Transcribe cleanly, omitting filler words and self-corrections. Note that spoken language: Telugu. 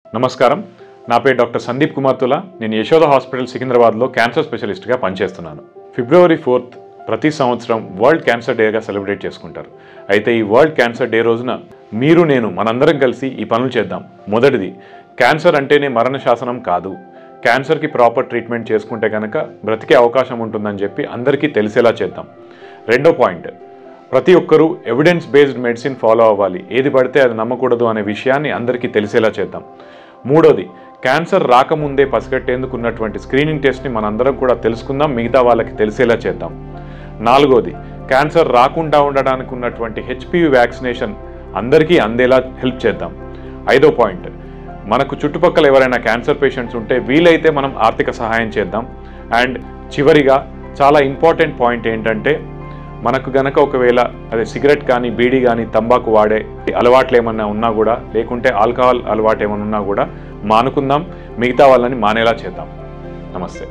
నమస్కారం, నా పేరు డాక్టర్ సందీప్ కుమార్ తులా. నేను యశోద హాస్పిటల్ సికింద్రాబాద్లో క్యాన్సర్ స్పెషలిస్ట్గా పనిచేస్తున్నాను. ఫిబ్రవరి 4th ప్రతి సంవత్సరం వరల్డ్ క్యాన్సర్ డేగా సెలబ్రేట్ చేసుకుంటారు. అయితే ఈ వరల్డ్ క్యాన్సర్ డే రోజున మీరు నేను మనందరం కలిసి ఈ పనులు చేద్దాం. మొదటిది, క్యాన్సర్ అంటేనే మరణ శాసనం కాదు, క్యాన్సర్కి ప్రాపర్ ట్రీట్మెంట్ చేసుకుంటే కనుక బ్రతికే అవకాశం ఉంటుందని చెప్పి అందరికీ తెలిసేలా చేద్దాం. రెండో పాయింట్, ప్రతి ఒక్కరూ ఎవిడెన్స్ బేస్డ్ మెడిసిన్ ఫాలో అవ్వాలి, ఏది పడితే అది నమ్మకూడదు అనే విషయాన్ని అందరికీ తెలిసేలా చేద్దాం. మూడోది, క్యాన్సర్ రాకముందే పసిగట్టేందుకు ఉన్నటువంటి స్క్రీనింగ్ టెస్ట్ని మనందరం కూడా తెలుసుకుందాం, మిగతా వాళ్ళకి తెలిసేలా చేద్దాం. నాలుగోది, క్యాన్సర్ రాకుండా ఉండడానికి ఉన్నటువంటి HPV వ్యాక్సినేషన్ అందరికీ అందేలా హెల్ప్ చేద్దాం. ఐదో పాయింట్, మనకు చుట్టుపక్కల ఎవరైనా క్యాన్సర్ పేషెంట్స్ ఉంటే వీలైతే మనం ఆర్థిక సహాయం చేద్దాం. అండ్ చివరిగా చాలా ఇంపార్టెంట్ పాయింట్ ఏంటంటే, మనకు గనక ఒకవేళ అదే సిగరెట్ కానీ బీడీ కానీ తంబాకు వాడే అలవాట్లు ఏమన్నా ఉన్నా కూడా, లేకుంటే ఆల్కహాల్ అలవాటు ఏమన్నా ఉన్నా కూడా మానుకుందాం, మిగతా వాళ్ళని మానేలా చేద్దాం. నమస్తే.